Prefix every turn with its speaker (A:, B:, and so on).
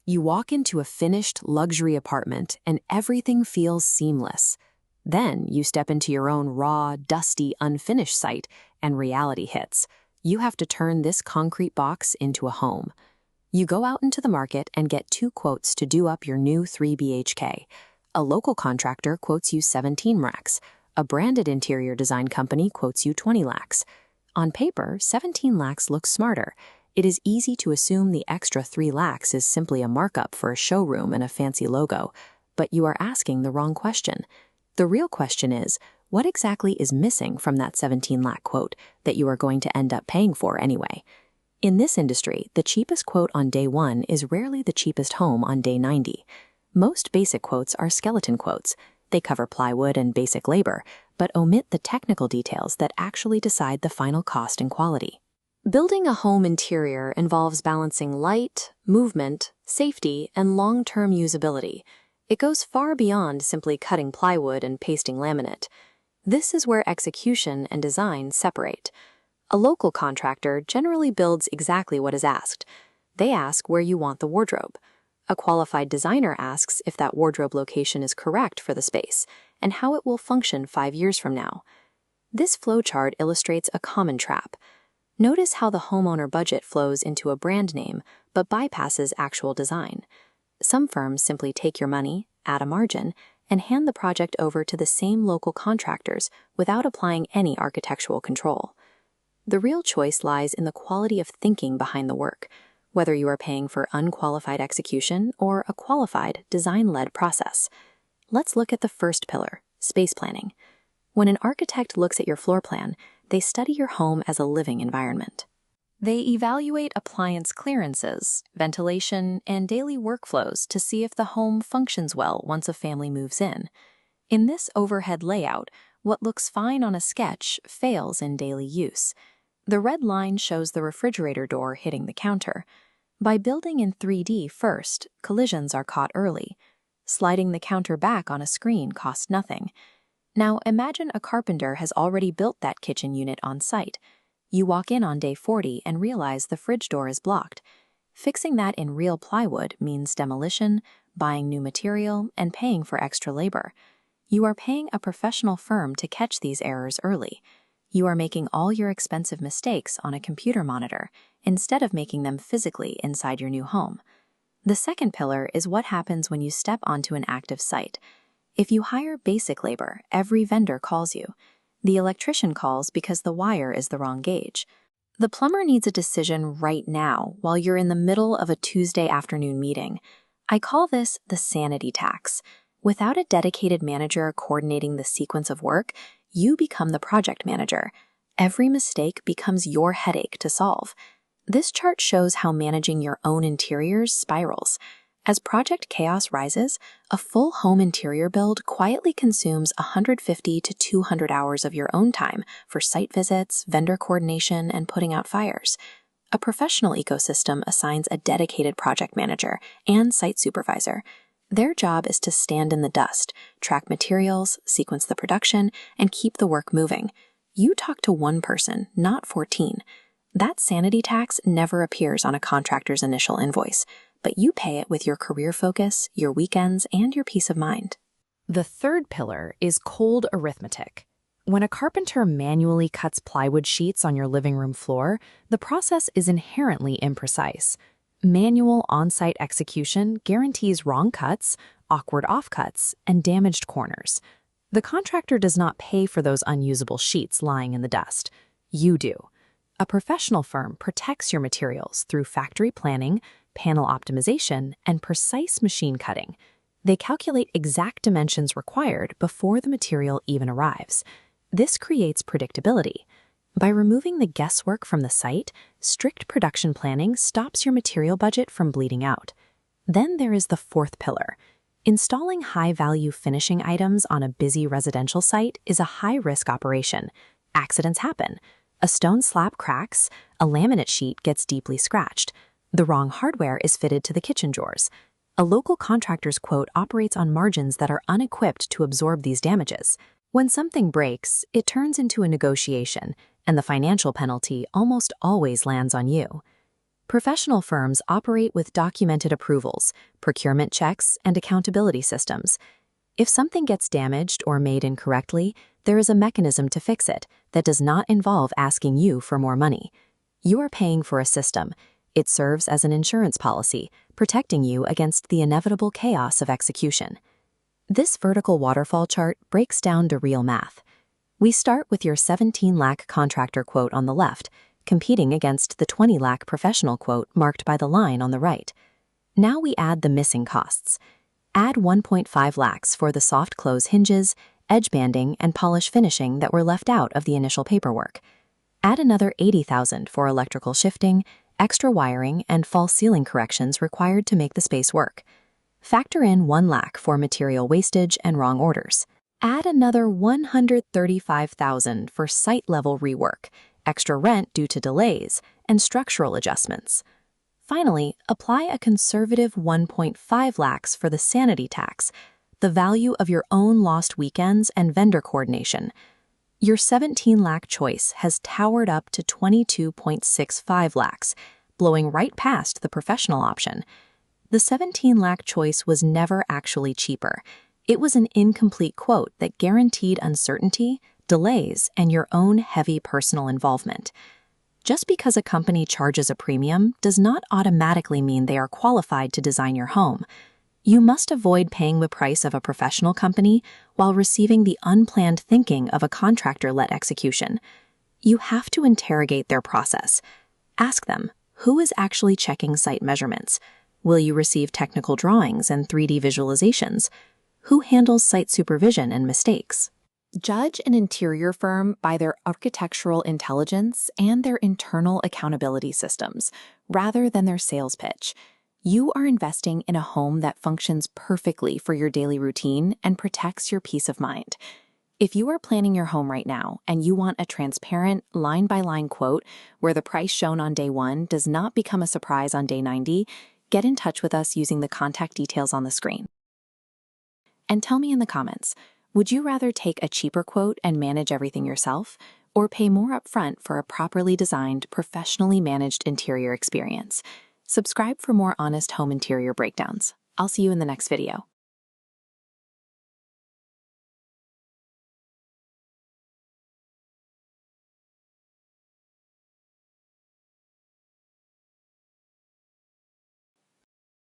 A: You walk into a finished luxury apartment and everything feels seamless. Then you step into your own raw, dusty, unfinished site and reality hits. You have to turn this concrete box into a home. You go out into the market and get 2 quotes to do up your new 3 BHK. A local contractor quotes you 17 lakhs. A branded interior design company quotes you 20 lakhs. On paper, 17 lakhs looks smarter. It is easy to assume the extra 3 lakhs is simply a markup for a showroom and a fancy logo, but you are asking the wrong question. The real question is, what exactly is missing from that 17 lakh quote that you are going to end up paying for anyway? In this industry, the cheapest quote on day 1 is rarely the cheapest home on day 90. Most basic quotes are skeleton quotes. They cover plywood and basic labor, but omit the technical details that actually decide the final cost and quality. Building a home interior involves balancing light, movement, safety, and long-term usability. It goes far beyond simply cutting plywood and pasting laminate. This is where execution and design separate. A local contractor generally builds exactly what is asked. They ask where you want the wardrobe. A qualified designer asks if that wardrobe location is correct for the space and how it will function 5 years from now. This flowchart illustrates a common trap. Notice how the homeowner budget flows into a brand name but bypasses actual design. Some firms simply take your money, add a margin, and hand the project over to the same local contractors without applying any architectural control. The real choice lies in the quality of thinking behind the work, whether you are paying for unqualified execution or a qualified, design-led process. Let's look at the first pillar, space planning. When an architect looks at your floor plan, they study your home as a living environment. They evaluate appliance clearances, ventilation, and daily workflows to see if the home functions well once a family moves in. In this overhead layout, what looks fine on a sketch fails in daily use. The red line shows the refrigerator door hitting the counter. By building in 3D first, collisions are caught early. Sliding the counter back on a screen costs nothing. Now imagine a carpenter has already built that kitchen unit on site. You walk in on day 40 and realize the fridge door is blocked. Fixing that in real plywood means demolition, buying new material, and paying for extra labor. You are paying a professional firm to catch these errors early. You are making all your expensive mistakes on a computer monitor instead of making them physically inside your new home. The second pillar is what happens when you step onto an active site. If you hire basic labor, every vendor calls you. The electrician calls because the wire is the wrong gauge. The plumber needs a decision right now while you're in the middle of a Tuesday afternoon meeting. I call this the sanity tax. Without a dedicated manager coordinating the sequence of work, you become the project manager. Every mistake becomes your headache to solve. This chart shows how managing your own interiors spirals. As project chaos rises, a full home interior build quietly consumes 150 to 200 hours of your own time for site visits, vendor coordination, and putting out fires. A professional ecosystem assigns a dedicated project manager and site supervisor. Their job is to stand in the dust, track materials, sequence the production, and keep the work moving. You talk to one person, not 14. That sanity tax never appears on a contractor's initial invoice, but you pay it with your career focus, your weekends, and your peace of mind.
B: The third pillar is cold arithmetic. When a carpenter manually cuts plywood sheets on your living room floor, the process is inherently imprecise. Manual on-site execution guarantees wrong cuts, awkward offcuts, and damaged corners. The contractor does not pay for those unusable sheets lying in the dust. You do. A professional firm protects your materials through factory planning, panel optimization, and precise machine cutting. They calculate exact dimensions required before the material even arrives. This creates predictability. By removing the guesswork from the site, strict production planning stops your material budget from bleeding out. Then there is the fourth pillar. Installing high-value finishing items on a busy residential site is a high-risk operation. Accidents happen. A stone slab cracks, a laminate sheet gets deeply scratched. The wrong hardware is fitted to the kitchen drawers. A local contractor's quote operates on margins that are unequipped to absorb these damages. When something breaks, it turns into a negotiation, and the financial penalty almost always lands on you. Professional firms operate with documented approvals, procurement checks, and accountability systems. If something gets damaged or made incorrectly, there is a mechanism to fix it that does not involve asking you for more money. You are paying for a system. It serves as an insurance policy, protecting you against the inevitable chaos of execution. This vertical waterfall chart breaks down to real math. We start with your 17 lakh contractor quote on the left, competing against the 20 lakh professional quote marked by the line on the right. Now we add the missing costs. Add 1.5 lakhs for the soft close hinges, edge banding, and polish finishing that were left out of the initial paperwork. Add another 80,000 for electrical shifting, extra wiring, and false ceiling corrections required to make the space work. Factor in 1 lakh for material wastage and wrong orders. Add another 135,000 for site-level rework, extra rent due to delays, and structural adjustments. Finally, apply a conservative 1.5 lakhs for the sanity tax, the value of your own lost weekends and vendor coordination. Your 17 lakh choice has towered up to 22.65 lakhs, blowing right past the professional option. The 17 lakh choice was never actually cheaper. It was an incomplete quote that guaranteed uncertainty, delays, and your own heavy personal involvement. Just because a company charges a premium does not automatically mean they are qualified to design your home. You must avoid paying the price of a professional company while receiving the unplanned thinking of a contractor-led execution. You have to interrogate their process. Ask them, who is actually checking site measurements? Will you receive technical drawings and 3D visualizations? Who handles site supervision and mistakes? Judge an interior firm by their architectural intelligence and their internal accountability systems, rather than their sales pitch. You are investing in a home that functions perfectly for your daily routine and protects your peace of mind. If you are planning your home right now and you want a transparent, line-by-line quote where the price shown on day 1 does not become a surprise on day 90, get in touch with us using the contact details on the screen. And tell me in the comments, would you rather take a cheaper quote and manage everything yourself, or pay more upfront for a properly designed, professionally managed interior experience? Subscribe for more honest home interior breakdowns. I'll see you in the next video.